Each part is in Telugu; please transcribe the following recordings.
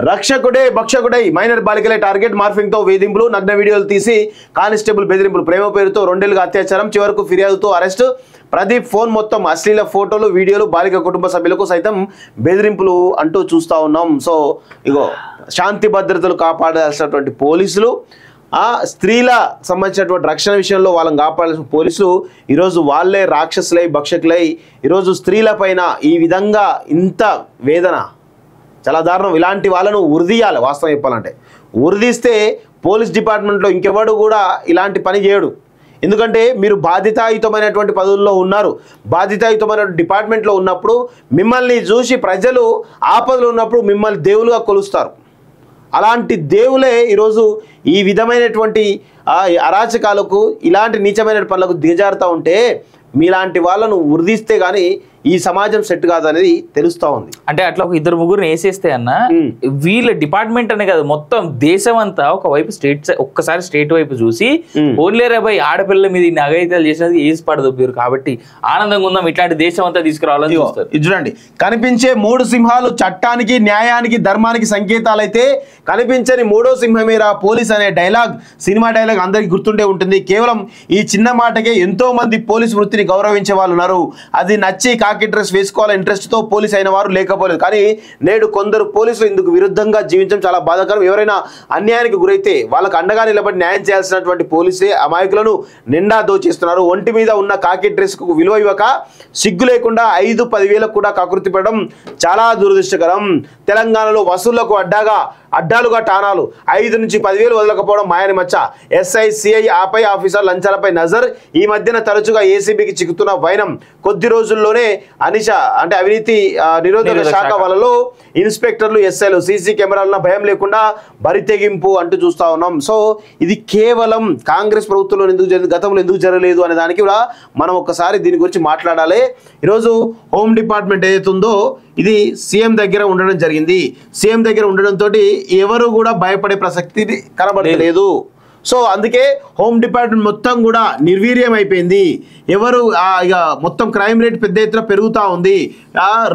రక్షకుడే భక్షకుడై మైనర్ బాలికలే టార్గెట్ మార్ఫింగ్తో వేధింపులు, నగ్న వీడియోలు తీసి కానిస్టేబుల్ బెదిరింపులు, ప్రేమ పేరుతో 2 ఏళ్లుగా అత్యాచారం, చివరకు ఫిర్యాదుతో అరెస్ట్. ప్రదీప్ ఫోన్ మొత్తం అశ్లీల ఫోటోలు, వీడియోలు, బాలిక కుటుంబ సభ్యులకు సైతం బెదిరింపులు అంటూ చూస్తూ ఉన్నాం. సో ఇగో శాంతి భద్రతలు కాపాడాల్సినటువంటి పోలీసులు, ఆ స్త్రీల సంబంధించినటువంటి రక్షణ విషయంలో వాళ్ళని కాపాడాల్సిన పోలీసులు ఈరోజు వాళ్ళే రాక్షసులై భక్షకులై ఈరోజు స్త్రీల పైన ఈ విధంగా ఇంత వేదన, చాలా దారుణం. ఇలాంటి వాళ్ళను ఉరిదీయాలి. వాస్తవం చెప్పాలంటే ఉరిదీస్తే పోలీస్ డిపార్ట్మెంట్లో ఇంకెవడు కూడా ఇలాంటి పని చేయడు. ఎందుకంటే మీరు బాధ్యతాయుతమైనటువంటి పదవుల్లో ఉన్నారు, బాధ్యతాయుతమైన డిపార్ట్మెంట్లో ఉన్నప్పుడు మిమ్మల్ని చూసి ప్రజలు ఆపదలు ఉన్నప్పుడు మిమ్మల్ని దేవులుగా కొలుస్తారు. అలాంటి దేవులే ఈరోజు ఈ విధమైనటువంటి అరాచకాలకు, ఇలాంటి నీచమైన పనులకు దిగజారుతూ ఉంటే మీలాంటి వాళ్ళను ఉరిదీస్తే కానీ ఈ సమాజం సెట్ కాదనేది తెలుస్తూ ఉంది. అంటే అట్లా ఒక 2-3 వేసేస్తే అన్న వీళ్ళ డిపార్ట్మెంట్ అనే కాదు మొత్తం దేశం అంతా ఒకవైపు ఒక్కసారి స్టేట్ వైపు చూసి ఓన్లేరా బై ఆడపిల్లల మీద ఇన్ని అఘాయిత్యాలు చేసినది ఏసి పడదొబ్బారు కాబట్టి ఆనందంగా ఉందాం, ఇట్లాంటి దేశం అంతా తీసుకురావాలని చూస్తారు. చూడండి, కనిపించే 3 సింహాలు చట్టానికి, న్యాయానికి, ధర్మానికి సంకేతాలైతే కనిపించని 3వ సింహమేరా పోలీస్ అనే డైలాగ్, సినిమా డైలాగ్ అందరికి గుర్తుండే ఉంటుంది. కేవలం ఈ చిన్న మాటకే ఎంతో మంది పోలీస్ వృత్తిని గౌరవించే వాళ్ళు ఉన్నారు. అది నచ్చి కాకి డ్రెస్ వేసుకోవాలని ఇంట్రెస్ట్తో పోలీస్ అయిన వారు లేకపోలేదు. కానీ నేడు కొందరు పోలీసులు ఇందుకు విరుద్ధంగా జీవించడం చాలా బాధాకరం. ఎవరైనా అన్యాయానికి గురైతే వాళ్ళకు అండగా నిలబడి న్యాయం చేయాల్సినటువంటి పోలీసులే అమాయకులను నిండా దోచేస్తున్నారు. ఒంటి మీద ఉన్న కాకి డ్రెస్కు విలువ ఇవ్వక సిగ్గు లేకుండా 5-10 వేలకు కూడా కకృతి పడడం చాలా దురదృష్టకరం. తెలంగాణలో వసూళ్లకు అడ్డాలుగా టానాలు 5 నుంచి 10 వేలు వదలకపోవడం మాయని మచ్చ. ఎస్ఐ, సిఐ, ఆపై ఆఫీసర్ లంచాలపై నజర్. ఈ మధ్యన తరచుగా ఏసీబీకి చిక్కుతున్న వైనం. కొద్ది రోజుల్లోనే అవినీతి నిరోధక శాఖ వాళ్ళలో ఇన్స్పెక్టర్లు, ఎస్ఐలు సీసీ కెమెరాలను భయం లేకుండా బరితెగింపు అంటూ చూస్తూ ఉన్నాం. సో ఇది కేవలం కాంగ్రెస్ ప్రభుత్వంలో ఎందుకు జరిగింది, గతంలో ఎందుకు జరగలేదు అనే దానికి కూడా మనం ఒక్కసారి దీని గురించి మాట్లాడాలి. ఈరోజు హోమ్ డిపార్ట్మెంట్ ఏదైతే ఉందో ఇది సీఎం దగ్గర ఉండడం జరిగింది. సీఎం దగ్గర ఉండడంతో ఎవరు కూడా భయపడే ప్రసక్తి కనబడలేదు. సో అందుకే హోమ్ డిపార్ట్మెంట్ మొత్తం కూడా నిర్వీర్యం అయిపోయింది. ఎవరు ఇక మొత్తం క్రైమ్ రేట్ పెద్ద ఎత్తున పెరుగుతూ ఉంది.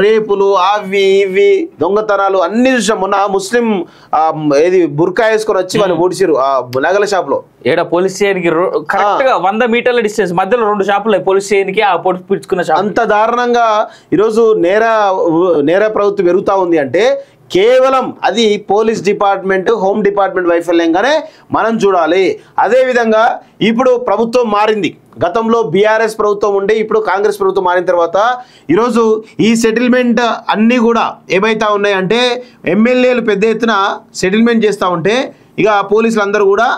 రేపులు, అవి ఇవి దొంగతనాలు అన్ని చూసాం. మొన్న ముస్లిం ఏది బుర్కా వేసుకొని వచ్చి వాళ్ళు ఓడిచారు నగల షాప్లో. పోలీస్ స్టేషన్కి కరెక్ట్ గా 100 మీటర్ల డిస్టెన్స్ మధ్యలో 2 షాపులు పోలీస్ స్టేషన్కి ఆ పొడి పిలుచుకున్న షాప్. అంత దారుణంగా ఈరోజు నేర ప్రవృత్తి పెరుగుతూ ఉంది అంటే కేవలం అది పోలీస్ డిపార్ట్మెంట్, హోమ్ డిపార్ట్మెంట్ వైఫల్యంగానే మనం చూడాలి. అదేవిధంగా ఇప్పుడు ప్రభుత్వం మారింది. గతంలో బీఆర్ఎస్ ప్రభుత్వం ఉండే ఇప్పుడు కాంగ్రెస్ ప్రభుత్వం మారిన తర్వాత ఈరోజు ఈ సెటిల్మెంట్ అన్నీ కూడా ఏమైతా ఉన్నాయంటే ఎమ్మెల్యేలు పెద్ద ఎత్తున సెటిల్మెంట్ చేస్తూ ఉంటే ఇక పోలీసులు అందరూ కూడా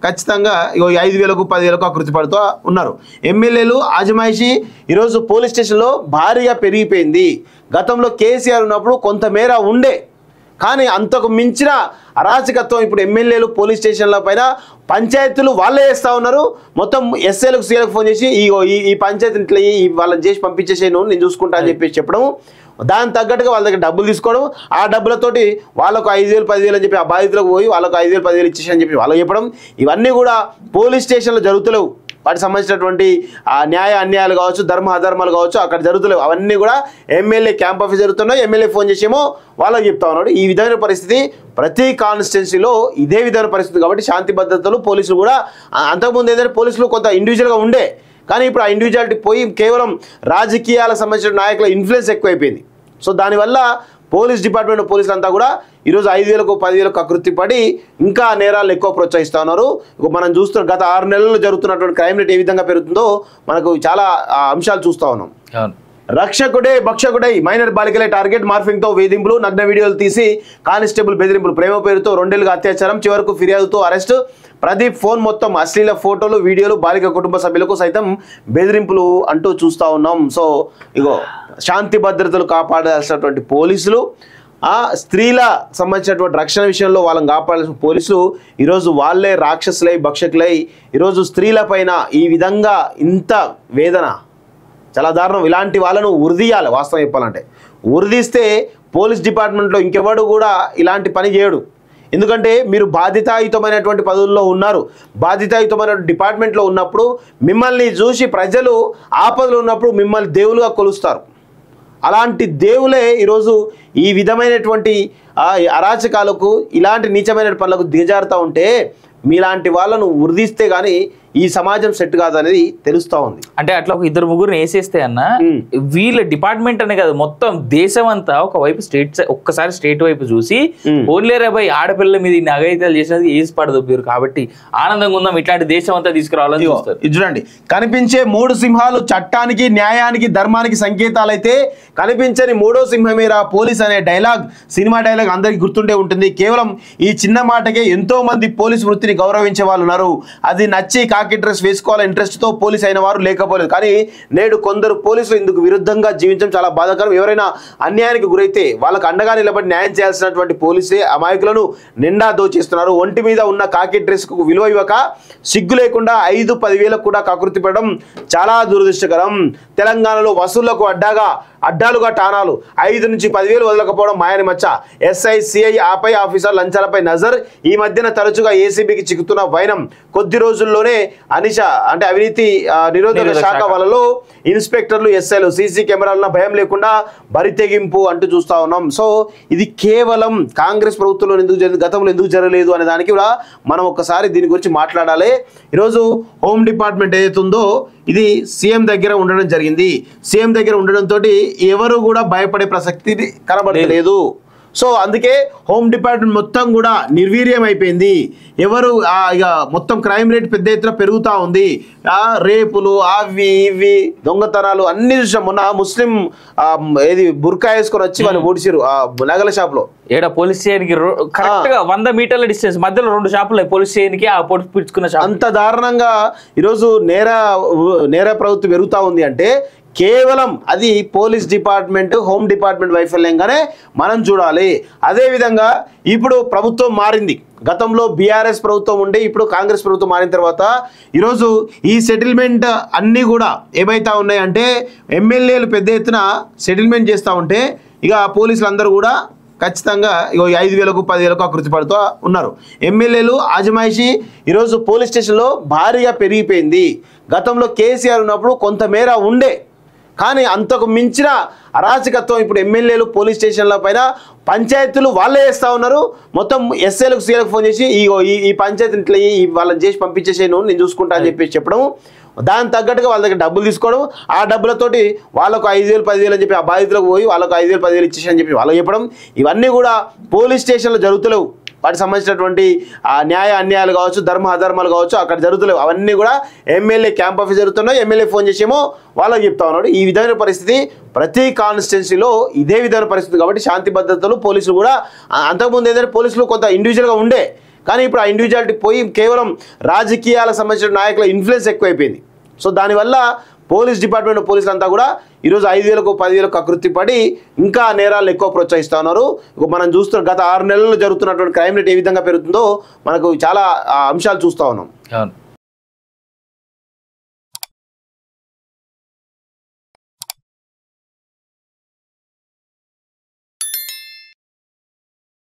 ఖచ్చితంగా 5,000కు 10,000కు ఆకృతి పడుతూ ఉన్నారు. ఎమ్మెల్యేలు ఆజమాయిషి ఈరోజు పోలీస్ స్టేషన్లో భారీగా పెరిగిపోయింది. గతంలో కేసీఆర్ ఉన్నప్పుడు కొంతమేర ఉండే, కానీ అంతకు మించిన అరాచకత్వం ఇప్పుడు ఎమ్మెల్యేలు పోలీస్ స్టేషన్ల పైన పంచాయతీలు వాళ్ళే చేస్తూ ఉన్నారు. మొత్తం ఎస్ఐలకు, సీఐలకు ఫోన్ చేసి ఈ పంచాయతీ ఇట్లా వాళ్ళని చేసి పంపించేసేను, నేను చూసుకుంటా అని చెప్పడం, దానికి తగ్గట్టుగా వాళ్ళ దగ్గర డబ్బులు తీసుకోవడం, ఆ డబ్బులతోటి వాళ్ళకు 5,000, 10,000 అని చెప్పి ఆ బాధితులకు పోయి వాళ్ళకు 5,000, 10,000 ఇచ్చేసి అని చెప్పి వాళ్ళకి చెప్పడం, ఇవన్నీ కూడా పోలీస్ స్టేషన్లో జరుగుతలేవు. వాటికి సంబంధించినటువంటి న్యాయ అన్యాయాలు కావచ్చు, ధర్మ అధర్మాలు కావచ్చు అక్కడ జరుగుతలేవు. అవన్నీ కూడా ఎమ్మెల్యే క్యాంప్ ఆఫీస్ జరుగుతున్నాయి. ఎమ్మెల్యే ఫోన్ చేసేమో వాళ్ళకి చెప్తా ఉన్నాడు. ఈ విధమైన పరిస్థితి ప్రతి కాన్స్టిట్యున్సీలో ఇదే విధమైన పరిస్థితి. కాబట్టి శాంతి భద్రతలు పోలీసులు కూడా అంతకుముందు ఏంటంటే పోలీసులు కొంత ఇండివిజువల్గా ఉండే, కానీ ఇప్పుడు ఆ ఇండివిజువాలిటీ పోయి కేవలం రాజకీయాలకు సంబంధించిన నాయకుల ఇన్ఫ్లుయెన్స్ ఎక్కువైపోయింది. సో దానివల్ల పోలీస్ డిపార్ట్మెంట్ పోలీసులు అంతా కూడా ఈరోజు 5,000కు 10,000కు కకృతి పడి ఇంకా నేరాలను ఎక్కువ ప్రోత్సహిస్తూ ఉన్నారు. మనం చూస్తున్న గత 6 నెలల్లో జరుగుతున్నటువంటి క్రైమ్ రేట్ ఏ విధంగా పెరుగుతుందో మనకు చాలా అంశాలు చూస్తూ ఉన్నాం. రక్షకుడే భక్షకుడై మైనర్ బాలికలే టార్గెట్ మార్ఫింగ్తో వేధింపులు, నగ్న వీడియోలు తీసి కానిస్టేబుల్ బెదిరింపులు, ప్రేమ పేరుతో 2 ఏళ్లుగా అత్యాచారం, చివరకు ఫిర్యాదుతో అరెస్ట్. ప్రదీప్ ఫోన్ మొత్తం అశ్లీల ఫోటోలు, వీడియోలు, బాలిక కుటుంబ సభ్యులకు సైతం బెదిరింపులు అంటూ చూస్తూ ఉన్నాం. సో ఇగో శాంతి భద్రతలు కాపాడాల్సినటువంటి పోలీసులు, స్త్రీల సంబంధించినటువంటి రక్షణ విషయంలో వాళ్ళని కాపాడాల్సిన పోలీసులు ఈరోజు వాళ్ళే రాక్షసులై భక్షకులై ఈరోజు స్త్రీల పైన ఈ విధంగా ఇంత వేదన, చాలా దారుణం. ఇలాంటి వాళ్ళను ఉరిదీయాలి. వాస్తవం చెప్పాలంటే ఉరిదీస్తే పోలీస్ డిపార్ట్మెంట్లో ఇంకెవడు కూడా ఇలాంటి పని చేయడు. ఎందుకంటే మీరు బాధ్యతాయుతమైనటువంటి పదవుల్లో ఉన్నారు, బాధ్యతాయుతమైన డిపార్ట్మెంట్లో ఉన్నప్పుడు మిమ్మల్ని చూసి ప్రజలు ఆపదలు ఉన్నప్పుడు మిమ్మల్ని దేవులుగా కొలుస్తారు. అలాంటి దేవులే ఈరోజు ఈ విధమైనటువంటి అరాచకాలకు ఇలాంటి నీచమైన పనులకు దిగజారుతూ ఉంటే మీలాంటి వాళ్ళను ఉరిదిస్తే గానీ ఈ సమాజం సెట్ కాదనేది తెలుస్తా ఉంది. అంటే అట్లా ఒక ఇద్దరు ముగ్గురు వేసేస్తే అన్న వీళ్ళ డిపార్ట్మెంట్ అనే కాదు మొత్తం దేశం అంతా ఒకవైపు ఒక్కసారి స్టేట్ వైపు చూసి ఓన్లేరా బై ఆడపిల్లల మీద ఇన్ని అఘాయిత్యాలు చేసినది ఏసి పడదు మీరు కాబట్టి ఆనందంగా ఉందాం ఇట్లాంటి దేశం అంతా తీసుకురావాలని చూస్తారు. చూడండి, కనిపించే 3 సింహాలు చట్టానికి న్యాయానికి ధర్మానికి సంకేతాలైతే కనిపించని 3వ సింహమేరా పోలీస్ అనే డైలాగ్, సినిమా డైలాగ్ అందరికి గుర్తుండే ఉంటుంది. కేవలం ఈ చిన్న మాటకే ఎంతో మంది పోలీస్ వృత్తిని గౌరవించే వాళ్ళు ఉన్నారు. అది నచ్చి కాకి డ్రెస్ వేసుకోవాలని ఇంట్రెస్ట్తో పోలీస్ అయిన వారు లేకపోలేదు. కానీ నేడు కొందరు పోలీసులు ఇందుకు విరుద్ధంగా జీవించడం చాలా బాధాకరం. ఎవరైనా అన్యాయానికి గురైతే వాళ్ళకు అండగా నిలబడి న్యాయం చేయాల్సినటువంటి పోలీసే అమాయకులను నిండా దోచేస్తున్నారు. ఒంటి మీద ఉన్న కాకి డ్రెస్కు విలువ ఇవ్వక సిగ్గు లేకుండా 5-10 వేలకు కూడా కకృతి పడడం చాలా దురదృష్టకరం. తెలంగాణలో వసూళ్లకు అడ్డాలుగా టానాలు 5 నుంచి 10,000 వదలకపోవడం మాయని మచ్చ. ఎస్ఐ సిఐ ఆపై ఆఫీసర్ లంచాలపై నజర్. ఈ మధ్యన తరచుగా ఏసీబీకి చిక్కుతున్న వైనం. కొద్ది రోజుల్లోనే అవినీతి నిరోధక శాఖ వాళ్ళలో ఇన్స్పెక్టర్లు ఎస్ఐలు సీసీ కెమెరాలను భయం లేకుండా బరితెగింపు అంటూ చూస్తా ఉన్నాం. సో ఇది కేవలం కాంగ్రెస్ ప్రభుత్వంలో ఎందుకు జరిగింది, గతంలో ఎందుకు జరగలేదు అనే దానికి కూడా మనం ఒక్కసారి దీని గురించి మాట్లాడాలి. ఈరోజు హోమ్ డిపార్ట్మెంట్ ఏదైతే ఉందో ఇది సీఎం దగ్గర ఉండడం జరిగింది. సీఎం దగ్గర ఉండడంతో ఎవరు కూడా భయపడే ప్రసక్తి కనబడలేదు. సో అందుకే హోమ్ డిపార్ట్మెంట్ మొత్తం కూడా నిర్వీర్యం అయిపోయింది. ఎవరు ఇక మొత్తం క్రైమ్ రేట్ పెద్ద ఎత్తున పెరుగుతూ ఉంది. రేపులు అవి ఇవి దొంగతనాలు అన్ని చూసాం. మొన్న ముస్లిం ఏది బుర్కా వేసుకొని వచ్చి వాళ్ళు ఓడిచారు నగల షాప్ లో. పోలీస్ స్టేషన్కి కరెక్ట్ గా 100 మీటర్ల డిస్టెన్స్ మధ్యలో 2 షాపులు పోలీస్ స్టేషన్కి ఆ పొడి పిలుచుకున్న షాప్. అంత దారుణంగా ఈరోజు నేర ప్రవృత్తి పెరుగుతూ ఉంది అంటే కేవలం అది పోలీస్ డిపార్ట్మెంట్ హోమ్ డిపార్ట్మెంట్ వైఫల్యంగానే మనం చూడాలి. అదేవిధంగా ఇప్పుడు ప్రభుత్వం మారింది. గతంలో బీఆర్ఎస్ ప్రభుత్వం ఉండే ఇప్పుడు కాంగ్రెస్ ప్రభుత్వం మారిన తర్వాత ఈరోజు ఈ సెటిల్మెంట్ అన్నీ కూడా ఏమైతా ఉన్నాయంటే ఎమ్మెల్యేలు పెద్ద ఎత్తున సెటిల్మెంట్ చేస్తూ ఉంటే ఇక పోలీసులు అందరూ కూడా ఖచ్చితంగా 5,000కు 10,000కు ఆకృతి పడుతూ ఉన్నారు. ఎమ్మెల్యేలు ఆజమాయిషి ఈరోజు పోలీస్ స్టేషన్లో భారీగా పెరిగిపోయింది. గతంలో కేసీఆర్ ఉన్నప్పుడు కొంతమేర ఉండే, కానీ అంతకు మించిన అరాచకత్వం ఇప్పుడు ఎమ్మెల్యేలు పోలీస్ స్టేషన్ల పైన పంచాయతీలు వాళ్ళే వేస్తూ ఉన్నారు. మొత్తం ఎస్ఐలకు సీఎలకు ఫోన్ చేసి ఈ పంచాయతీ ఇంట్లో వాళ్ళని చేసి పంపించేసేను నేను చూసుకుంటా అని చెప్పడం, దానికి తగ్గట్టుగా వాళ్ళ దగ్గర డబ్బులు తీసుకోవడం, ఆ డబ్బులతోటి వాళ్ళకు 5,000 10,000 అని చెప్పి ఆ బాధితులకు పోయి వాళ్ళకు 5,000 10,000 ఇచ్చేసి అని చెప్పి వాళ్ళకి చెప్పడం, ఇవన్నీ కూడా పోలీస్ స్టేషన్లో జరుగుతలేవు. వాటికి సంబంధించినటువంటి న్యాయ అన్యాయాలు కావచ్చు, ధర్మ అధర్మాలు కావచ్చు అక్కడ జరుగుతలేవు. అవన్నీ కూడా ఎమ్మెల్యే క్యాంప్ ఆఫీస్ జరుగుతున్నాయి. ఎమ్మెల్యే ఫోన్ చేసేమో వాళ్ళకి చెప్తా ఉన్నాడు. ఈ విధమైన పరిస్థితి ప్రతి కాన్స్టిట్యున్సీలో ఇదే విధమైన పరిస్థితి. కాబట్టి శాంతి భద్రతలు పోలీసులు కూడా అంతకుముందు ఏంటంటే పోలీసులు కొంత ఇండివిజువల్గా ఉండే, కానీ ఇప్పుడు ఆ ఇండివిజువాలిటీ పోయి కేవలం రాజకీయాలకు సంబంధించిన నాయకుల ఇన్ఫ్లుయెన్స్ ఎక్కువైపోయింది. సో దానివల్ల పోలీస్ డిపార్ట్మెంట్ పోలీసులు అంతా కూడా ఈరోజు 5,000కు 10,000కు కకృతి పడి ఇంకా నేరాలను ఎక్కువ ప్రోత్సహిస్తూ ఉన్నారు. మనం చూస్తున్న గత 6 నెలల్లో జరుగుతున్నటువంటి క్రైమ్ రేట్ ఏ విధంగా పెరుగుతుందో మనకు చాలా అంశాలు చూస్తూ ఉన్నాం.